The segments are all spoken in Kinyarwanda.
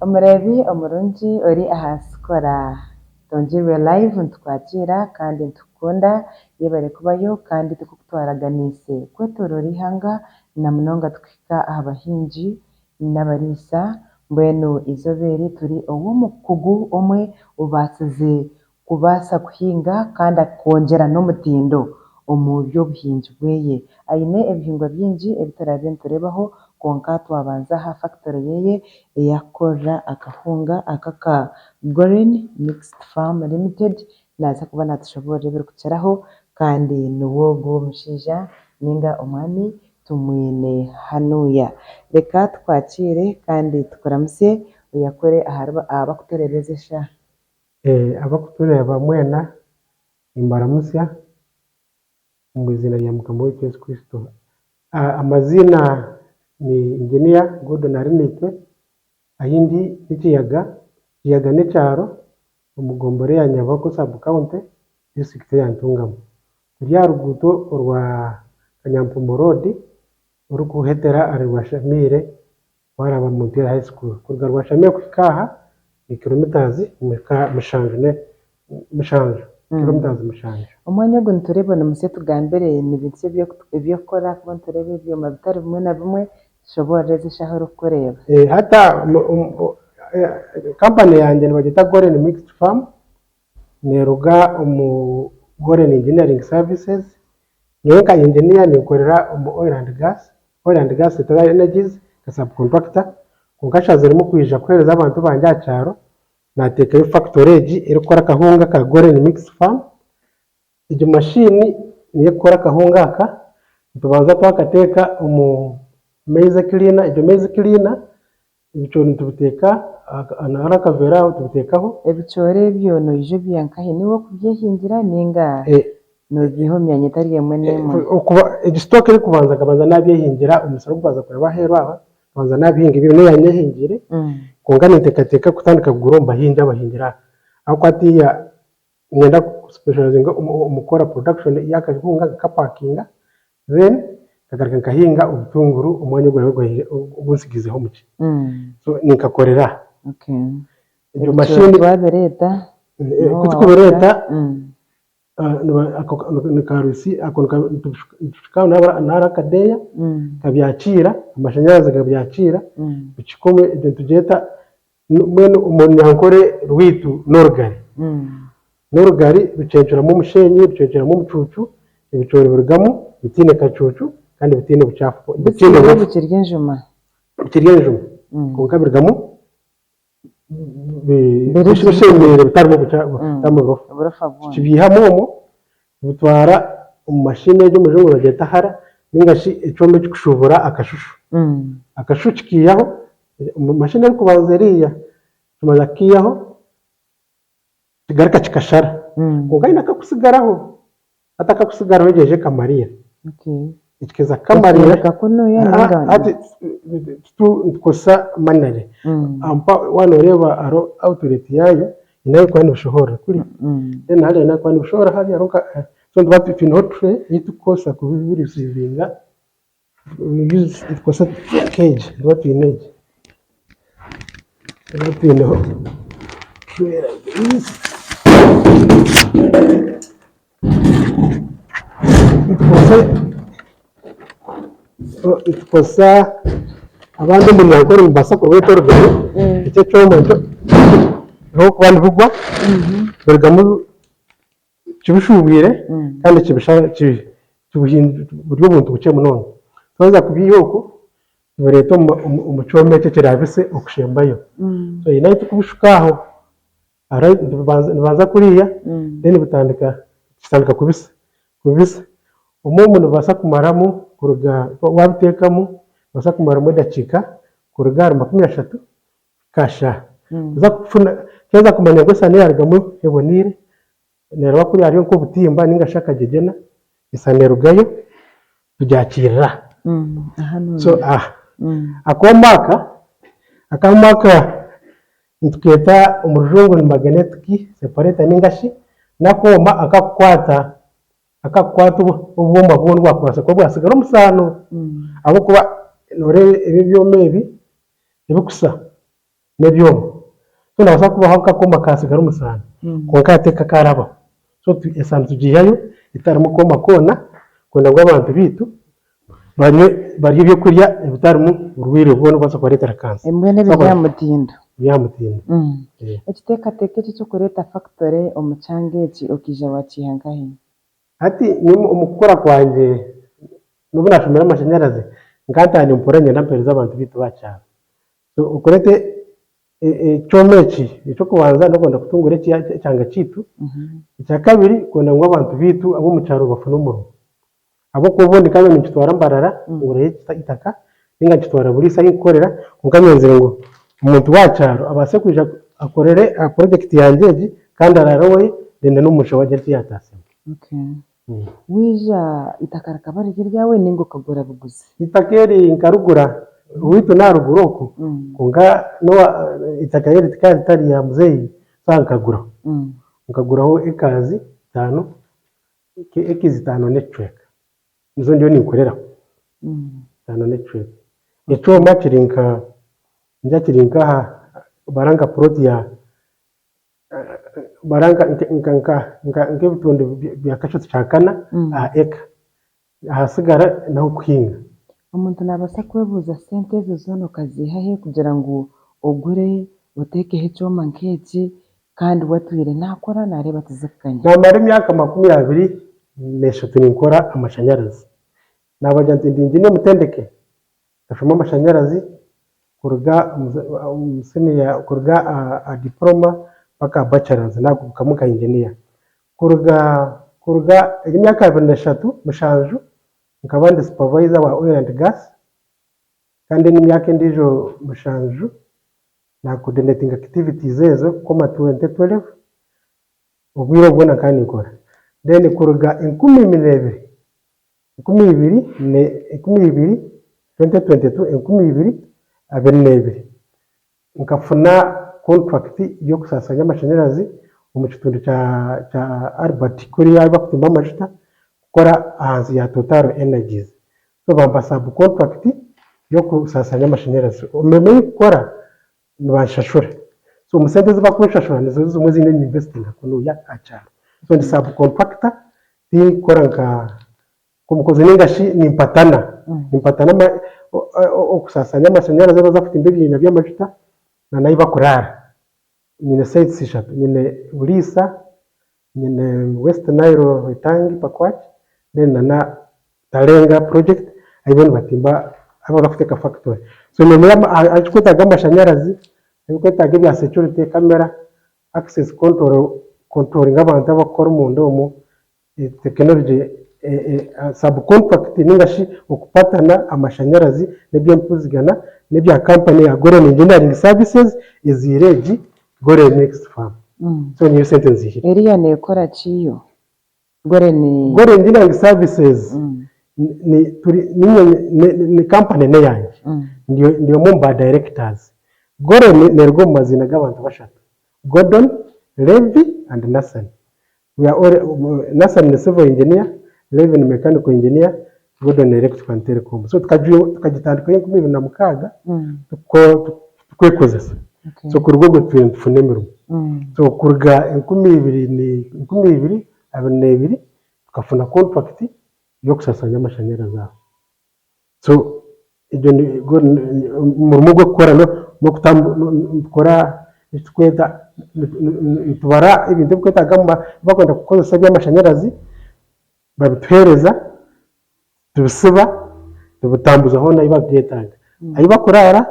Omureebi omurungi ori aha sikora tungirwe live nitukwakira kandi nitukukunda yebare kubayo kandi tukukutwaraganiise kwetooroora ihanga na munonga tukuhika aha bahingi n'abariisa mbwenu izooba eri turi ow'omukugu omwe obaasize kubaasa kuhinga kandi akwongyera n'omutindo omu by'obuhingi bweye aine ebihingwa bingi ebi turabire nitureebaho kwonka twabanza aha factory yeye eyakukorera akahunga aka ka Goren Mixed Farm Limited naaza kuba naatushoboorora ebirikukiraho kandi niwe ogu omushaija ninga omwami tumwine hanuya reka tukwakire kandi tukuramutse oyakore abakutureebeza eshaaha. Abakutureeba mwena nimbaramusya omu izina rya Mukama waitu Yesu Kristo. Amazina ni Engineer Gordon Arinitwe ahindi n'Kiyaga. Kiyaga n'ekyaro omu Gombore ya Nyabako sub-county district ya Ntungamo. Turi aha ruguuto orwa Kanyampumo road orikuhetera ahari Rwashamiire waraba Montera high school. Kuruga Rwashamiire kuhika aha ni kilometers mushanju. Kilometers mushanju. Omwanya ogu nitureeba nimusye tugambire nibintu ebyokukora kuba nitureeba ebyoma bitari bimwe na bimwe tushobooreze eshaaha orikureeba. Hata company yange nibagyeta Goren Mixed Farm neruga omu Goren Engineering Services. Nyowe nka engineer ninkorera omu oil and gas Total Energies nka subcontractor konka nshaziremu kwija kuhereza abantu bange aha kyaro nateekayo factory egi erikukora akahunga ka Goren Mixed Farm. Egi mashini niyo ekukora akahunga aka nitubanza twakateeka omu maize cleaner. Egyo maize cleaner ebicoori nitubiteeka nahari akaveera aho tubiteekaho. Ebicoori ebyo noija obyankahe niwe okubyehingira ninga nobiiha omu myanya etari emwe n'emwe? Egi stock erikubanza nkabanza nabyehingira omusiri okubanza kuraba aheeru aha nkabanza nabihinga ebyo niyo yanyehingiire konka ninteekateeka kutandika kugura omu bahingi abahingira aha ahabw'okuba hatiiya ninyenda kuspecializinga omu kukora production y'akahunga nkakapakinga then nkagaruka nkahinga obutunguru omwanya ogunsigizeho mukye. So ninkakorera aha. Egyo mashini twabireeta kutukubireeta nikarusi ako nitushikaho nahari akadeeya kabyakiira amashanyarazi gabyakira bikikome egyo nitugyeta mbwenu omunyankore rwitu n'orugari bicencuramu omushenyi bicencuramu omucuucu ebicoori birugamu bitiine kacuucu kandi bitiine bucaafu bikiri enjuma konka birugamu bishemeire bitarimu burofa tukibiihamu omwo tubitwara omu mashini egi omujungu bagyeta hara ningashi ekyoma ekikushubura akashushu kikiihaho mashini erikubanza eriiya kimaze kukiihaho kigaruka kikashara konka haine akakusigaraho hati akakusigaraho egyo ekamariira ekikeeza kamarira hati nitukozesa manare wanoreeba hariho outlet yaayo nayo kuba nibushohorera kuri then hariya nayo kuba nibushohora hariya so nituba twineho tray ei tukukozesa kubirisiivinga tukozesa cage tuba twine egi tuba twineho tray like this nitukozesa abandi omunyankore nibabaasa kurweta orugari eki ekyoma ekyo ahabw'okuba nibugwa birugamu kibishubwire kandi buri obuntu bukye munonga. Twaza kubiiha oku tubireeta omu kyoma eki ekirabise okushembayo so haine ahi tukubishuka aho nibanza kuriya then kitandika kubisa omwo nibabaasa kumaramu kuruga wabiteekamu nibabaasa kumaramu edakiika kuruga ahari 30 kukashaaha kyaheza kumanya ngu esaano yarugamu eboniire neeraba kuriya hariyo nk'obutimba ningashi akajegyena esaano erugayo tugyakirira so akooma aka nitukeeta omu rujungu ni magnetic separator ningashi n'akooma akakukwata obwoma bwona obwakubaasa kuba bwasigara omu saano ahabw'okuba nooreeba ebi ebyoma ebi ebikusa n'ebyoma so nabasa kubaho kakoma kasigara umusana konka yateka karaba so esana tugiyayo itarimo koma kona kwenda ngo abantu bitu bari ibyo kurya ibitarimo urwire ubona kwasa kwa leta kansa embwe n'ibyamutinda ekiteekateeka eki ky'okureeta factory omu kyanga eki okija wakihangahe ati omukukora kwanje nubu nashomera amashanyarazi nkatanye mpora ngenda mpereza abantu bitu bakyaro so ukurete ekyoma eki ekyokubanza ndakwenda kutungura ekyanga kitu ekya kabiri kwenda ngu abantu bitu ab'omu kyaro bafune omurimo habwokuba obundi kanya ninkitwara mbarara ngurayo itaka ninga nkitwara buri isaha nkukorera konka nyenzire ngu omuntu wa kyaro abase kwija akorere project yanje egi kandi ararowe ndende n'omusha wagye tiyataasema wija itaka rikaba riri ryawe ninga okagura buguzi itaka eri nkarugura witu narugura oku konka itaka eri tikari tari ya muzeyi so nkaguraho ekazi 5 ekizi 5 n'ecweka nizo ndiyo ninkoreraho 5 n'ecweka ekyoma kiri nka baranga plot ya baranga nk'ebitondo bya kashoti kyakana eka ahasigara naho kuhinga omuntu nabasa kwebuuza sente ezo zoona okaziihahe kugira ngu ogure oteekeho ekyoma nk'eki kandi watwire nakora nareeba tizikukanya namara emyaka 23 ninkora amashanyarazi nabagira nti ndi engineer mutendeke ndashoma amashanyarazi kuruga a diploma paka bachelors nakukamuka engineer kuruga emyaka 23 mushanju nkaba ndi supervisor wa oil and gas kandi n'emyaka endijo mushanju na coordinating activities ezo koma 2012 obwire bwona kandi nkora then kuruga 2022 2022 nkafuna contract yo kusasanya amashanyarazi mu kitundu cya Albert kuri yaba kutimba amashita gukora ahanzi ya Total Energies so bamba subcontract yo kusasanya amashanyarazi umeme gukora nibashashura so umusente ziba kushashura nizo zimwe zindi investing kuno ya achara so ndi subcontractor ikora nka kumukoze ningashi nimpatana okusasanya amashanyarazi baza kutimba ibintu by'amashita na nayo bakurara nyine sites eshatu nyine Bulisa nyine West Nile Itangi Pakwach then na Talenga project ayibona batimba aba bafite ka factory so nyine akwitaga amashanyarazi akwitaga bya security camera access controlling abantu abakora mu ndomo technology subcontract ningashi okupatana amashanyarazi nebyo mpuzigana nebya company ya Goren Engineering Services izireji Goren Next Farm so niyo sentence hii area nekora kiyo Goren Engineering Services ni company ne yanje ndiyo mumba directors Goren nerwo mu mazina g'abantu bashatu Gordon Levi and Nassan we are all Nassan ni civil engineer Levi ni mechanical engineer Gordon electrical and telecom so tukagitandika yo 2006 tukwekozesa so ku rwego tufune mirumo so kurga 2022 tukafuna contract yo kusasanya amashanyarazi so ibyo ni mu rugo gukora no kutambukora tweta tubara ibintu kweta gamba bakwenda gukozesa by'amashanyarazi babitwereza tubisiba tubutambuza ho nayo babyetanga ayo bakorara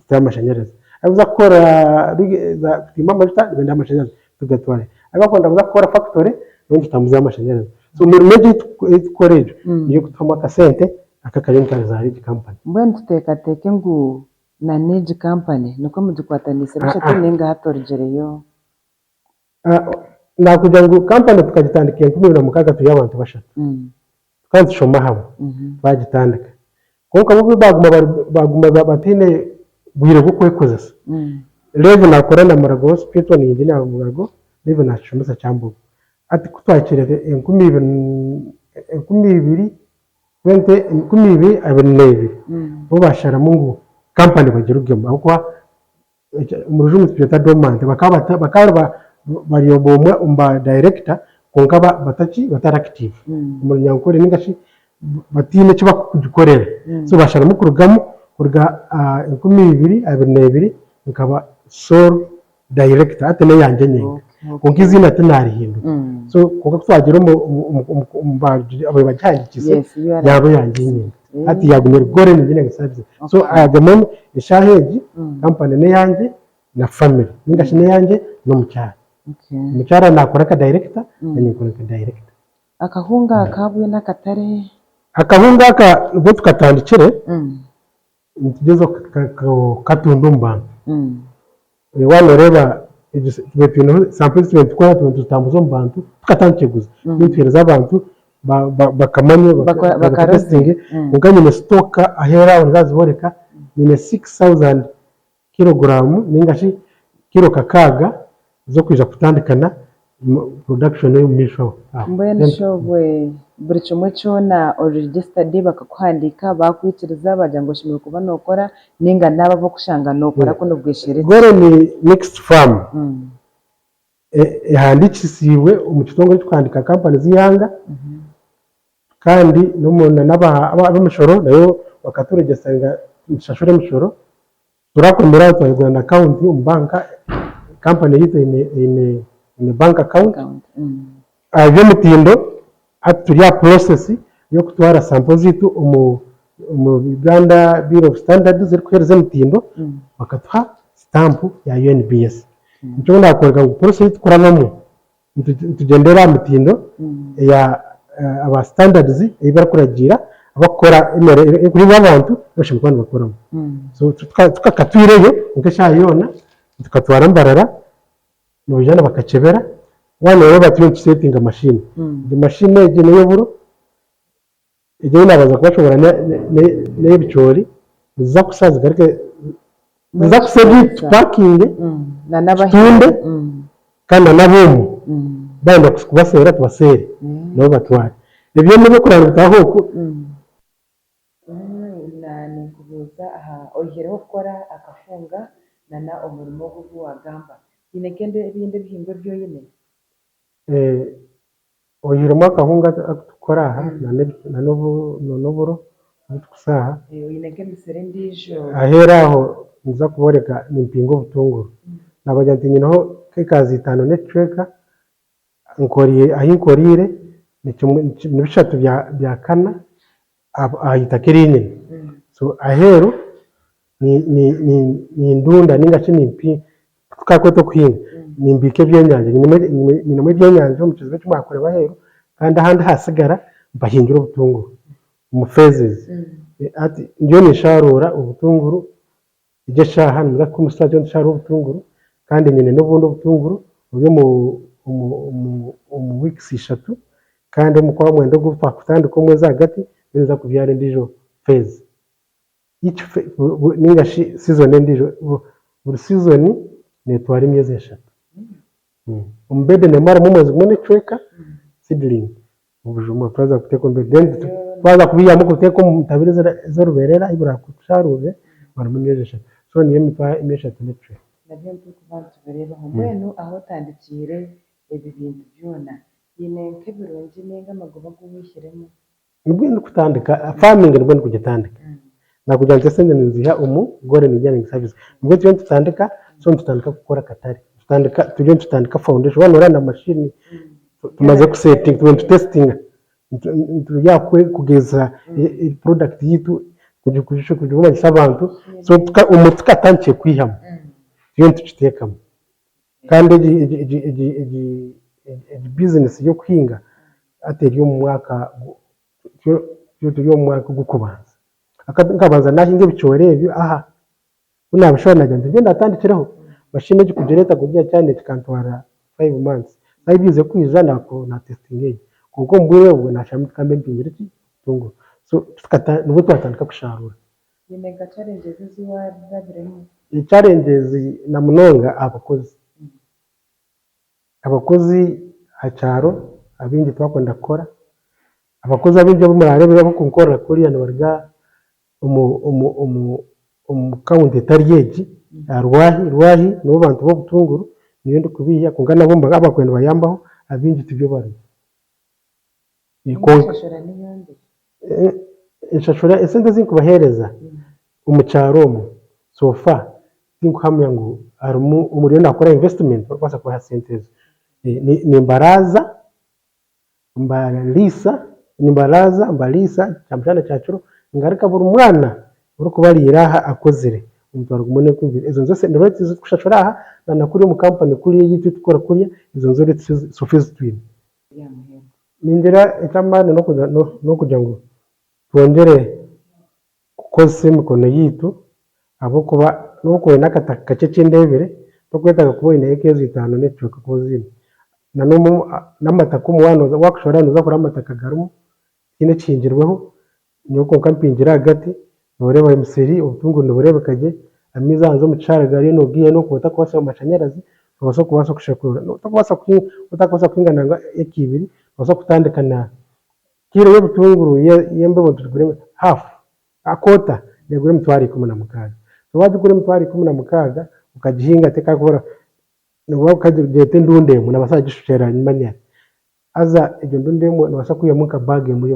by'amashanyarazi abuza gukora za kutima amashita benda amashanyarazi tugatware ayo bakwenda gukora factory no tutambuza amashanyarazi so mu meje tukoreje niyo kutoma kasente akakarinka za rich company mbwen tutekateke ngu na Nage company nuko mujikwatanise bashatu nenga hatorjereyo nakugira ngo company tukagitandikiye 2006 tuya abantu bashatu kandi shoma habo bagitandika konka bo baguma batine bwire bwo kwekozesa Level nakorana Murago hospital ni engineer Murago Level nashomesa cyambo ati kutwakirete 2022 aboneye bo bashara mungu company bagira ubwema kuko mu rujungu twita dormant bakaba bariyobomwa umba director konkaba batari active mu nyankore ningashi batine cyo bakugikorera so bashara mu kurugamo kurga 2022 nkaba sole director atene yanje nyine konkizina tenari hindu so konka twagira mu abo bajyagikise yabo yanje nyine ati yagumye gore nyine service so agamo ishaheji company ne yanje na family ningashi ne yanje no mucyara mucyara nakora ka director anyikora ka director akahunga kabwe n'akatare akahunga ka ubwo tukatandikire ntigezo katundu mbanga wano reba ibintu sample twara tutambuzo mbantu tukatandikiguza n'itwereza abantu bakamanye bakatestinge unganye ne stock ahera ngaziboreka ni 6000 kilogram ningashi kilo kakaga zo kwija kutandikana production yo misho mbene shobwe buri kimwe cyona registered bakakwandika bakwikiriza bajya ngo shimwe kuba nokora ninga naba bo kushanga nokora kuno bwishire gore ni mixed farm handikisiwe umukitongore twandika company ziyanga kandi n'umuntu n'abamishoro nayo bakaturegesanga ishashore mishoro turakomera twayigura na account mu banka company yite in bank account byo mutindo aturiya process yo kutwara sample zitu mu Uganda Bureau of Standards ziri kwereza mutindo bakatwa stamp ya UNBS nicyo ndakorega ngo process tukoranamo tugendera mutindo ya aba standards ibarakuragira abakora kuri abantu bashimwe kwandi bakoramo so tukakatwireyo ukashayona tukatwara mbarara nubijana bakacebera wana rero batuye setting machine the machine igenewe buro igihe nabaza kubashobora n'ebicori biza kusaza garike biza kusedi parking na n'abahinde kandi nabomu banda kubasera tubasere nabo batwara ibyo nibo kurana bitahuko nani kubuza aha oyireho gukora akafunga nana umurimo wo wagamba inekende ibindi bihingwa byoyine oyirimo akahunga tukora aha na noburo tukusaha inekende serendijo aheraho nza kuboreka nimpingo butunguru nabajyanti nyinaho kekazi 5 netreka nkoriye ahinkorire ni bishatu bya kana ahita kirinye so ahero ni ndunda ningache nimpi tukakweto kuhinga nimbike byenyanje ni namwe byenyanje mu kizibe cy'umwakore bahero kandi ahandi hasigara bahingira ubutunguru mu phases ati ndio nisharura ubutunguru ije shaha niza ku musaje nisharura ubutunguru kandi nyine n'ubundi ubutunguru buri mu weeks 3 kandi mu kwa mwendo gupfa kutandika umwezi hagati neza kubyara ndijo phase each ningashi season ndijo buri season netwara imyezi 3 umbede ne mara mu mwezi umwe treka seedling ubujuma twaza kuteka mbede twaza kubiya mu kuteka mu tabire zo ruberera ibura kusharuze mara mu myezi 3 so niye mitwa imyezi 3 netre nabyo tukubantu bareba ho mwenu aho tandikire ibi bintu byona yinenke bironje nenga magoba guwishyiremo nibwo kutandika farming nibwo kugitandika nakujyanje sende nziha gore nijyane service nibwo tutandika so tutandika gukora katari tutandika foundation wanora na machine tumaze kusetting testing yakwe kugeza product yitu kujuma abantu so tukatanje kwihama iyo tukitekamo kandi business yo kwinga ateri yo mu mwaka yo mu mwaka gukubanza akabanza nahinge bicorebyo aha unabishobora naganje ngenda atandikireho machine yo kugereta kugiye cyane kikantwara 5 months nayibize kwizana ko na testing kuko mbwire ubwo nashamye kambe mpingire tungo so tukata nubwo twatandika kusharura yinenga challenges ziwa zabiremo challenges na munonga abakozi hacaro abindi twakonda gukora abakozi abindi bo murarebe bo kunkora kuri yana barga omukawunti etari egi rwahi nibo bantu b'obutunguru niyo ndikubiiha konka nabo abakwenda bayambaho abingi tibyo bari Ishashura n'iyonde. enshashura esente zinkubaheereza omu kyaro omwo sofa tinkuhamya ngu harimu omuriyo nakora investment barakubaasa kubaha sente ezo mbaliisa kyamushana kyakiro ngaruka buri mwana orikuba ariire aha akozire omutwaro gumwe n'enkumbi ezo nizo sente rero tikushashura aha nanakuri omu kampani kuriya yitu tukora kuriya ezo nizo rero sofa ezitwine ningira ekyamaani n'okugira ngu twongere kukozesa emikono yitu ahabw'okuba n'okuba oine akataka kakye kindeebire tokwetaaga kuba oine eka ezo 5 n'ekicweka kuba oziine n'amataka omuwaana waakushora nooza kureba amataka garimu tihaine ekihingirweho nyowe konka mpingira ahagati nooreeba emisiri obutunguru nibureebeka gye amaizi ahansi omu kishaayi gariyo noogiihayo n'okuba otakubaasa amashanyarazi noobaasa kushakurura otakubaasa kuhinga nanga eka 2 noobaasa kutandika na kiro y'obutunguru y'embebo nitugura hafu akota negura 16,000 wagigura 16,000 ukagihinga tekakubura niba ukagyeta endunda emwe noobaasa kugishukyera manyara haza egyo ndunda emwe noobaasa kwihamu nka baaga emwe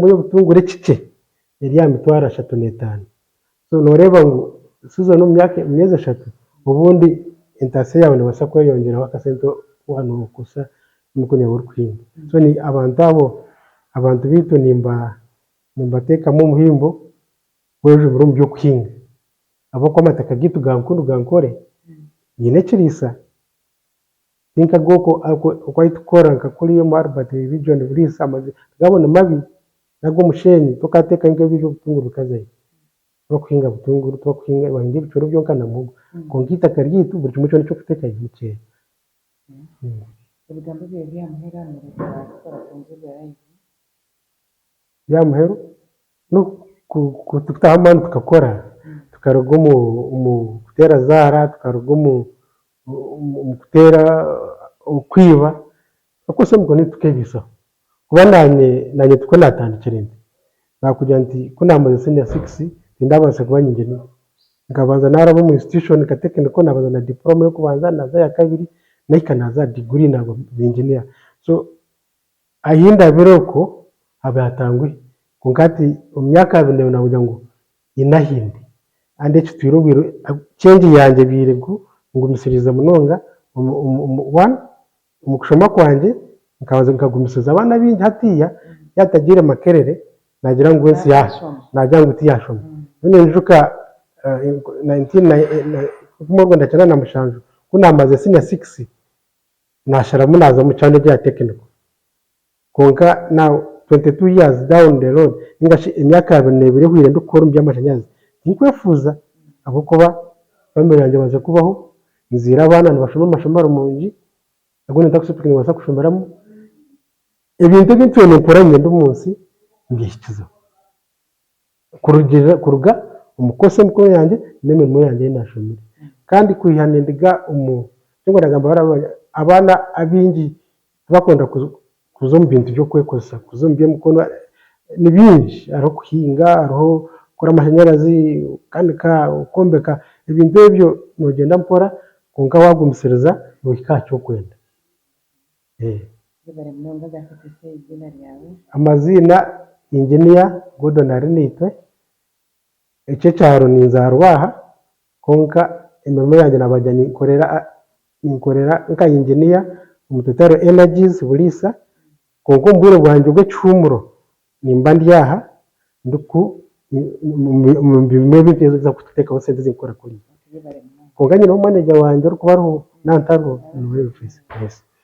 y'obutunguru ekikye eri aha 35,000 so nooreeba ngu season omu myezi 3 obundi entaasa yaawe neebaasa kweyongyeraho akasente waaba nookozesa emikono yaawe orikuhinga so abantu baitu nimbateekamu omuhimbo gwejubire omu by'okuhinga ahabw'okuba amataka gaitu gankore giine ekiriisa tinkagooko oku ahitukora nka kuriya omu Albert region buriisa gabo nimabi n'ag'omusheenyi tokateekayo nk'ebyo by'obutunguru bikazayo tibakuhinga butunguru bahinga ebicoori byonka na muhogo konka itaka ryaitu buri kimwe kyona eky'okuteeka mukyera. Ebigambo byawe byamuhera nibirakora kunzibwa live byamuheru tukutaho amaani tukakora tukaruga omu kuteera zaara tukaruga omu kuteera okwiba tukakozesa emikono yaitu tukebiisaho kuba nanye tukwe natandikire nti nakugira nti kunaamara senior 6 tindabaasa kuba engineer nkabanza naaraba omu institution nka technical nabanza na diploma y'okubanza naza ya kabiri nahika naza degree naba engineer so ahi ndabire okwo habe hatangwihe konka hati omu myaka 2 nakugira ngu inahindi andi ekitwire obwire change yangye ebiire ngumisiriza munonga omu kushoma kwangye nkabanza nkagumisiriza abaana baingi hatiiya yatagiire makerere nagira ngu ensi nagira ngu tiyashoma ninjuka 1997 kunaamaze senior 6 nasharamu naza mu kyalo gya technical konka now 22 years down the road ningashi emyaka 2 ehwire ndikukora omu by'amashanyarazi tinkwefuza ahabw'okuba family yange emaze kubaho nziire abaana nibashoma amashomo marungi ago nitakusipika nibaasa kushomeramu ebintu ebintwine nkora nyenda omunsi mbyihikizaho kuruga omu kukozesa emikono yange n'emirimo yange ei nashomire kandi kwiha nindiga nagamba abaana abaingi tibakwenda kuza omu bintu by'okwekozesa kuza omu by'emikono ni bingi hariho kuhinga hariho kukora amashanyarazi okandika okwombeka ebintu ebyo noogenda mpora konka waagumisiriza noohika aha ky'okwenda. Amaziina Engineer Gordon Arinaitwe ekyekyaro ninzaarwa aha konka emirimo yange nabaga ninkorera nka engineer omu Total Energies buriisa konka omu bwire bwangye bw'ekihumuro nimba ndi aha omu bimwe ebintu kuteekaho sente zinkukora kuriya konka nyineho manager wangye orikuba ariho nantariho niwe face.